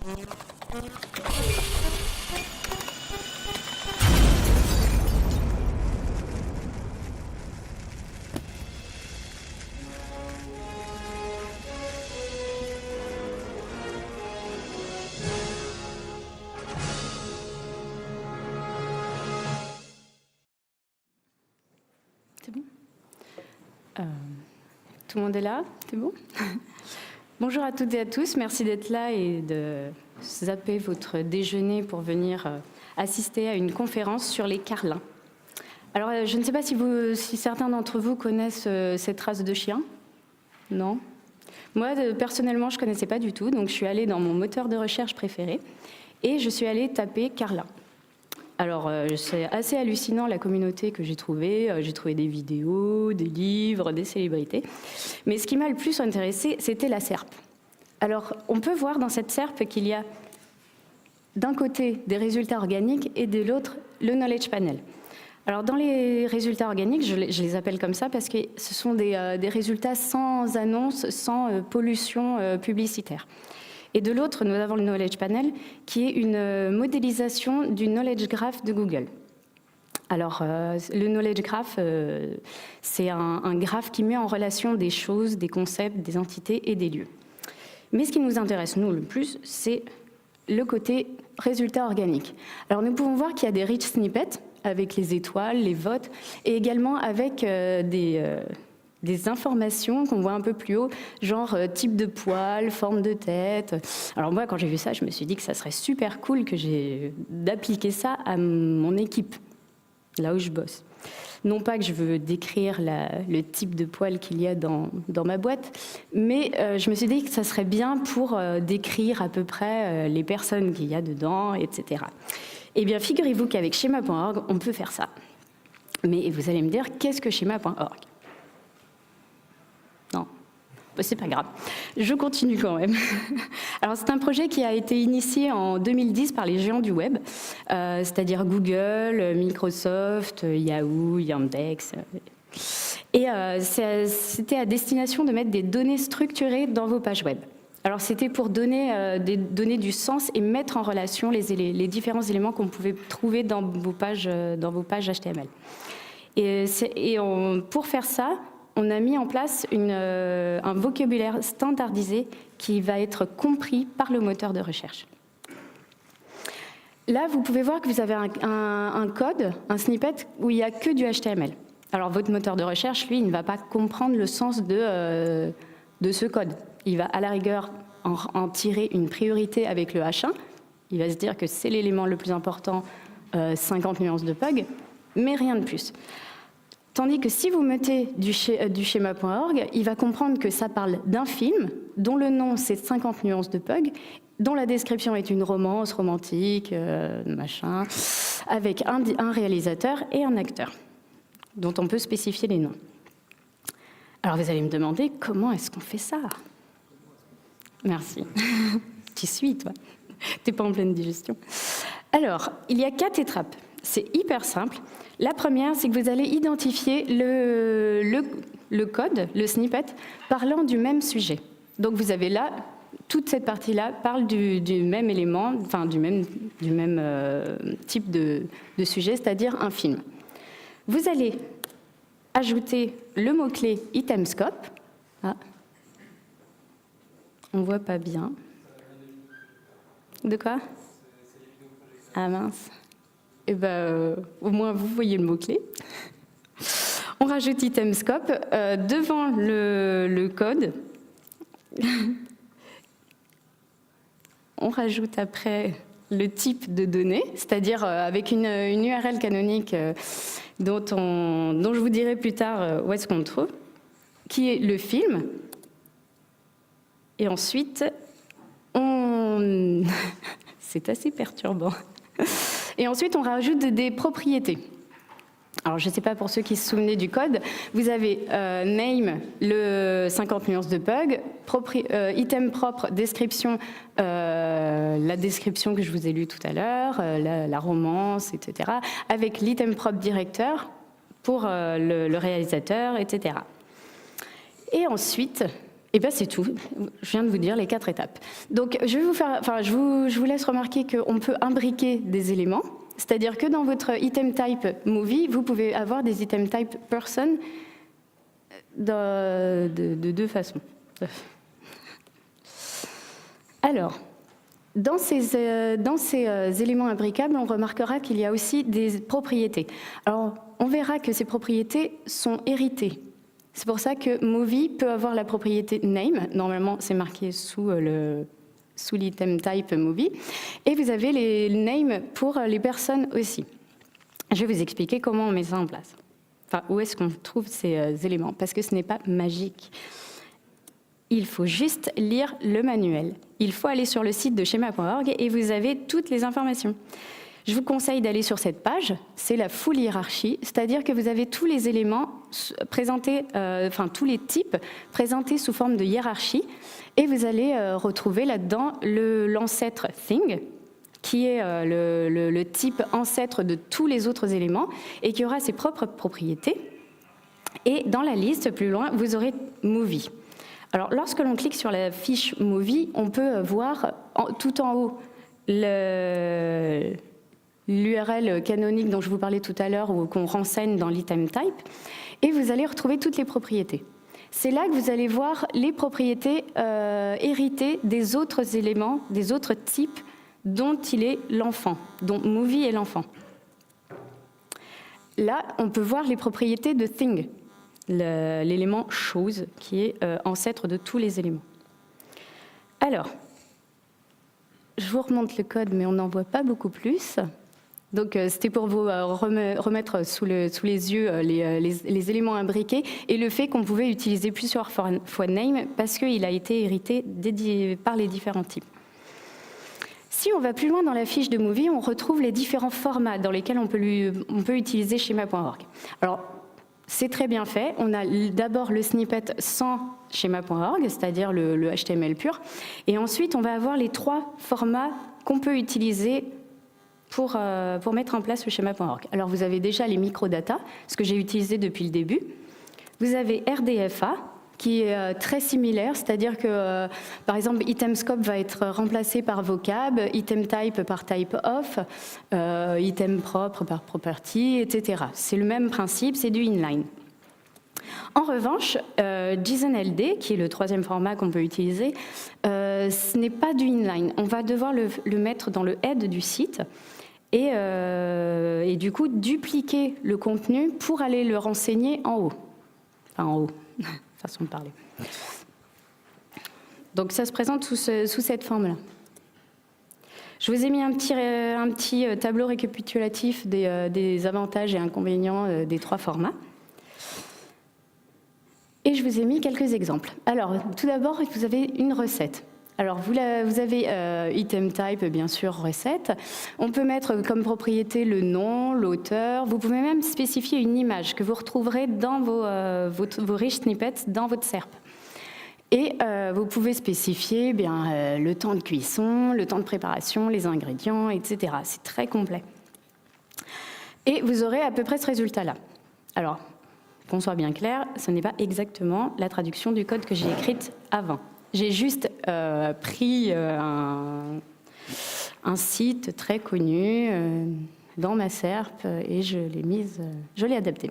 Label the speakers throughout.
Speaker 1: C'est bon ? Tout le monde est là ? C'est bon ? Bonjour à toutes et à tous, merci d'être là et de zapper votre déjeuner pour venir assister à une conférence sur les carlins. Alors, je ne sais pas si certains d'entre vous connaissent cette race de chien. Non ? Moi, personnellement, je ne connaissais pas du tout, donc je suis allée dans mon moteur de recherche préféré et je suis allée taper carlin. Alors, c'est assez hallucinant la communauté que j'ai trouvée. J'ai trouvé des vidéos, des livres, des célébrités. Mais ce qui m'a le plus intéressé, c'était la SERP. Alors, on peut voir dans cette SERP qu'il y a d'un côté des résultats organiques et de l'autre le Knowledge Panel. Alors, dans les résultats organiques, je les appelle comme ça parce que ce sont des résultats sans annonce, sans pollution publicitaire. Et de l'autre, nous avons le Knowledge Panel, qui est une modélisation du Knowledge Graph de Google. Alors, le Knowledge Graph, c'est un graphe qui met en relation des choses, des concepts, des entités et des lieux. Mais ce qui nous intéresse, nous, le plus, c'est le côté résultat organique. Alors, nous pouvons voir qu'il y a des rich snippets, avec les étoiles, les votes, et également avec des informations qu'on voit un peu plus haut, genre type de poil, forme de tête. Alors moi, quand j'ai vu ça, je me suis dit que ça serait super cool d'appliquer ça à mon équipe, là où je bosse. Non pas que je veux décrire le type de poil qu'il y a dans ma boîte, mais je me suis dit que ça serait bien pour décrire à peu près les personnes qu'il y a dedans, etc. Eh bien, figurez-vous qu'avec Schema.org, on peut faire ça. Mais vous allez me dire, qu'est-ce que Schema.org ? Non, c'est pas grave. Je continue quand même. Alors, c'est un projet qui a été initié en 2010 par les géants du web, c'est-à-dire Google, Microsoft, Yahoo, Yandex. Et c'était à destination de mettre des données structurées dans vos pages web. Alors, c'était pour donner du sens et mettre en relation les différents éléments qu'on pouvait trouver dans vos pages HTML. Pour faire ça, on a mis en place un vocabulaire standardisé qui va être compris par le moteur de recherche. Là, vous pouvez voir que vous avez un code, un snippet, où il n'y a que du HTML. Alors, votre moteur de recherche, lui, il ne va pas comprendre le sens de ce code. Il va, à la rigueur, en tirer une priorité avec le H1. Il va se dire que c'est l'élément le plus important, 50 nuances de PUG, mais rien de plus. Tandis que si vous mettez du Schema.org, il va comprendre que ça parle d'un film, dont le nom c'est 50 nuances de PUG, dont la description est une romance romantique, machin, avec un réalisateur et un acteur, dont on peut spécifier les noms. Alors vous allez me demander, comment est-ce qu'on fait ça ? Merci. Tu suis, toi. T'es pas en pleine digestion. Alors, il y a 4 étapes. C'est hyper simple. La première, c'est que vous allez identifier le code, le snippet, parlant du même sujet. Donc vous avez là, toute cette partie-là parle du même élément, enfin du même type de sujet, c'est-à-dire un film. Vous allez ajouter le mot-clé itemscope. Ah. On ne voit pas bien. De quoi ? Ah mince. Eh bien, au moins vous voyez le mot-clé. On rajoute itemscope devant le code. On rajoute après le type de données, c'est-à-dire avec une URL canonique dont je vous dirai plus tard où est-ce qu'on le trouve, qui est le film. Et ensuite, c'est assez perturbant. Et ensuite, on rajoute des propriétés. Alors, je ne sais pas pour ceux qui se souvenaient du code, vous avez name, le 50 nuances de PUG, item propre, description, la description que je vous ai lue tout à l'heure, la romance, etc., avec l'item propre directeur pour le réalisateur, etc. Et ensuite, Et bien c'est tout, je viens de vous dire les 4 étapes. Donc je vous laisse remarquer qu'on peut imbriquer des éléments, c'est-à-dire que dans votre item type movie, vous pouvez avoir des item type person de 2 façons. Alors, dans ces éléments imbriquables, on remarquera qu'il y a aussi des propriétés. Alors, on verra que ces propriétés sont héritées. C'est pour ça que movie peut avoir la propriété name. Normalement, c'est marqué sous l'item type movie. Et vous avez les names pour les personnes aussi. Je vais vous expliquer comment on met ça en place. Enfin, où est-ce qu'on trouve ces éléments? Parce que ce n'est pas magique. Il faut juste lire le manuel. Il faut aller sur le site de schema.org et vous avez toutes les informations. Je vous conseille d'aller sur cette page, c'est la full hiérarchie, c'est-à-dire que vous avez tous les éléments présentés, tous les types présentés sous forme de hiérarchie, et vous allez retrouver là-dedans l'ancêtre thing, qui est le type ancêtre de tous les autres éléments, et qui aura ses propres propriétés. Et dans la liste, plus loin, vous aurez movie. Alors, lorsque l'on clique sur la fiche movie, on peut voir tout en haut l'URL canonique dont je vous parlais tout à l'heure ou qu'on renseigne dans l'item type, et vous allez retrouver toutes les propriétés. C'est là que vous allez voir les propriétés héritées des autres éléments, des autres types dont il est l'enfant, dont movie est l'enfant. Là, on peut voir les propriétés de thing, l'élément chose, qui est ancêtre de tous les éléments. Alors, je vous remonte le code, mais on n'en voit pas beaucoup plus. Donc, c'était pour vous remettre sous les yeux les éléments imbriqués et le fait qu'on pouvait utiliser plusieurs fois name parce qu'il a été hérité par les différents types. Si on va plus loin dans la fiche de movie, on retrouve les différents formats dans lesquels on peut utiliser schema.org. Alors, c'est très bien fait. On a d'abord le snippet sans schema.org, c'est-à-dire le HTML pur. Et ensuite, on va avoir les 3 formats qu'on peut utiliser pour mettre en place le schema.org. Alors, vous avez déjà les microdata, ce que j'ai utilisé depuis le début. Vous avez RDFA, qui est très similaire, c'est-à-dire que, par exemple, item scope va être remplacé par vocab, item type par type of, item propre par property, etc. C'est le même principe, c'est du inline. En revanche, JSON-LD, qui est le 3e format qu'on peut utiliser, ce n'est pas du inline. On va devoir le mettre dans le head du site et du coup dupliquer le contenu pour aller le renseigner en haut. Enfin, en haut. Façon de parler. Donc ça se présente sous cette forme-là. Je vous ai mis un petit tableau récapitulatif des avantages et inconvénients des 3 formats. Et je vous ai mis quelques exemples. Alors, tout d'abord, vous avez une recette. Alors, vous avez item type, bien sûr, recette. On peut mettre comme propriété le nom, l'auteur. Vous pouvez même spécifier une image que vous retrouverez dans vos rich snippets dans votre SERP. Et vous pouvez spécifier le temps de cuisson, le temps de préparation, les ingrédients, etc. C'est très complet. Et vous aurez à peu près ce résultat-là. Alors, qu'on soit bien clair, ce n'est pas exactement la traduction du code que j'ai écrite avant. J'ai juste pris un site très connu dans ma SERP et je l'ai adapté.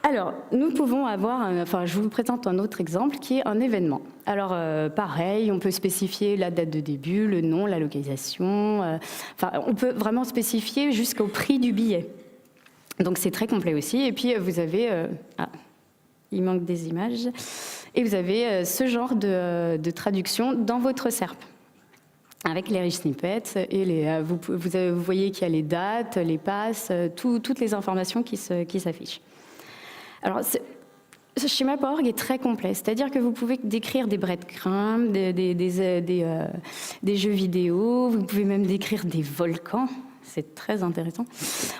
Speaker 1: Alors, nous pouvons avoir, je vous présente un autre exemple qui est un événement. Alors, pareil, on peut spécifier la date de début, le nom, la localisation. On peut vraiment spécifier jusqu'au prix du billet. Donc, c'est très complet aussi. Et puis, vous avez... il manque des images. Et vous avez ce genre de traduction dans votre SERP, avec les rich snippets. Et vous voyez qu'il y a les dates, les passes, toutes les informations qui s'affichent. Alors, ce schema.org est très complet, c'est-à-dire que vous pouvez décrire des breadcrumbs, des jeux vidéo, vous pouvez même décrire des volcans. C'est très intéressant.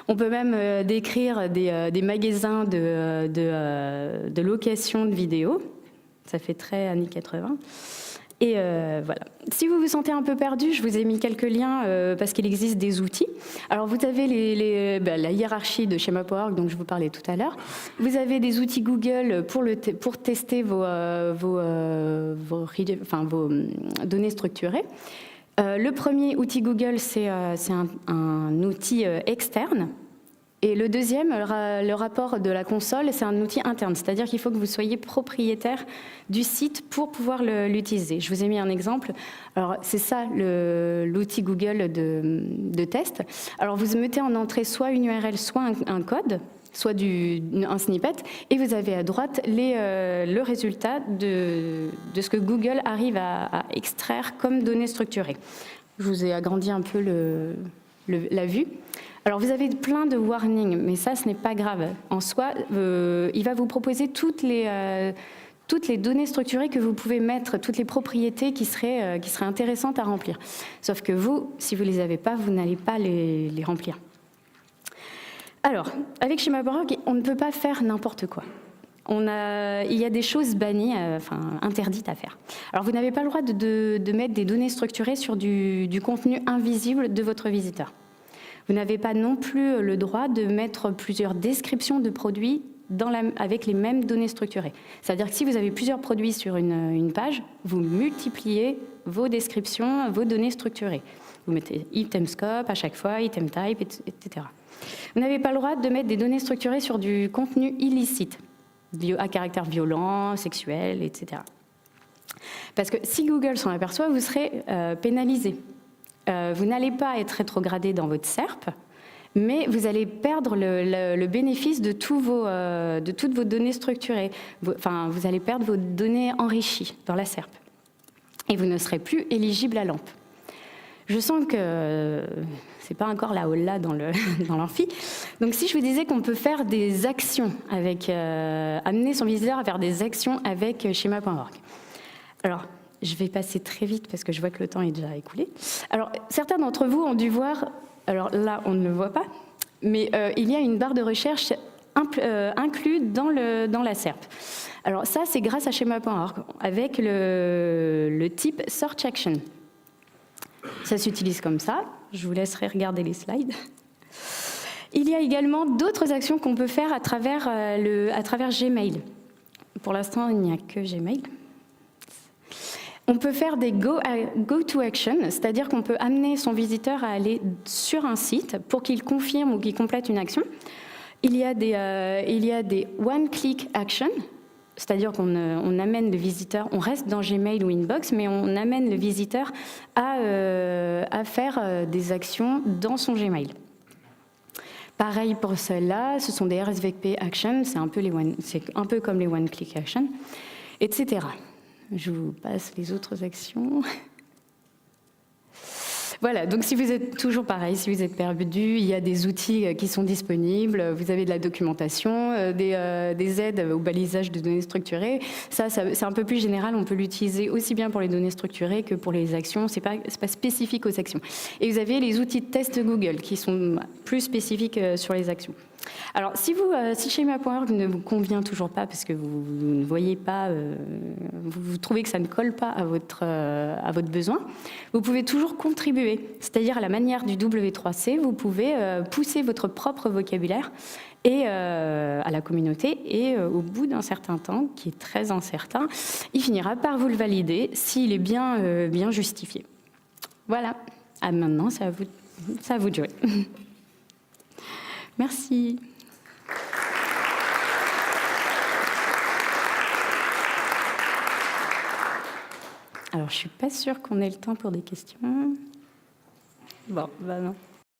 Speaker 1: On peut même décrire des magasins de location de vidéos. Ça fait très années 80. Et voilà. Si vous vous sentez un peu perdu, je vous ai mis quelques liens parce qu'il existe des outils. Alors vous avez la hiérarchie de Schema.org dont je vous parlais tout à l'heure. Vous avez des outils Google pour tester vos données structurées. Le premier outil Google, c'est un outil externe. Et le deuxième, le rapport de la console, c'est un outil interne. C'est-à-dire qu'il faut que vous soyez propriétaire du site pour pouvoir l'utiliser. Je vous ai mis un exemple. Alors, c'est ça l'outil Google de test. Alors, vous mettez en entrée soit une URL, soit un code, soit un snippet, et vous avez à droite le résultat de ce que Google arrive à extraire comme données structurées. Je vous ai agrandi un peu la vue. Alors, vous avez plein de warnings, mais ça, ce n'est pas grave. En soi, il va vous proposer toutes les données structurées que vous pouvez mettre, toutes les propriétés qui seraient intéressantes à remplir. Sauf que vous, si vous ne les avez pas, vous n'allez pas les remplir. Alors, avec Schema.org, on ne peut pas faire n'importe quoi. Il y a des choses bannies, interdites à faire. Alors, vous n'avez pas le droit de mettre des données structurées sur du contenu invisible de votre visiteur. Vous n'avez pas non plus le droit de mettre plusieurs descriptions de produits avec les mêmes données structurées. C'est-à-dire que si vous avez plusieurs produits sur une page, vous multipliez vos descriptions, vos données structurées. Vous mettez item scope à chaque fois, item type, etc. Vous n'avez pas le droit de mettre des données structurées sur du contenu illicite, à caractère violent, sexuel, etc. Parce que si Google s'en aperçoit, vous serez pénalisé. Vous n'allez pas être rétrogradé dans votre SERP, mais vous allez perdre le bénéfice de toutes vos données structurées. Vous allez perdre vos données enrichies dans la SERP. Et vous ne serez plus éligible à LAMP. Je sens que c'est pas encore la holla dans l'amphi. Donc si je vous disais qu'on peut faire des actions amener son visiteur à faire des actions avec Schema.org. Alors, je vais passer très vite parce que je vois que le temps est déjà écoulé. Alors, certains d'entre vous ont dû voir, alors là, on ne le voit pas, mais il y a une barre de recherche inclue dans la SERP. Alors ça, c'est grâce à Schema.org, avec le type Search Action. Ça s'utilise comme ça. Je vous laisserai regarder les slides. Il y a également d'autres actions qu'on peut faire à travers Gmail. Pour l'instant, il n'y a que Gmail. On peut faire des go-to-action, c'est-à-dire qu'on peut amener son visiteur à aller sur un site pour qu'il confirme ou qu'il complète une action. Il y a des one-click action, c'est-à-dire qu'on amène le visiteur, on reste dans Gmail ou Inbox, mais on amène le visiteur à faire des actions dans son Gmail. Pareil pour celle-là, ce sont des RSVP action, c'est un peu comme les one-click action, etc. Je vous passe les autres actions. Voilà, donc si vous êtes toujours pareil, si vous êtes perdu, il y a des outils qui sont disponibles, vous avez de la documentation, des aides au balisage de données structurées. Ça c'est un peu plus général, on peut l'utiliser aussi bien pour les données structurées que pour les actions, c'est pas spécifique aux actions. Et vous avez les outils de test Google qui sont plus spécifiques sur les actions. Alors, si Schema.org ne vous convient toujours pas parce que vous ne voyez pas, vous trouvez que ça ne colle pas à votre besoin, vous pouvez toujours contribuer. C'est-à-dire à la manière du W3C, vous pouvez pousser votre propre vocabulaire à la communauté et au bout d'un certain temps, qui est très incertain, il finira par vous le valider s'il est bien justifié. Voilà. Maintenant, c'est à vous de jouer. Merci. Alors, je ne suis pas sûre qu'on ait le temps pour des questions. Bon, bah non.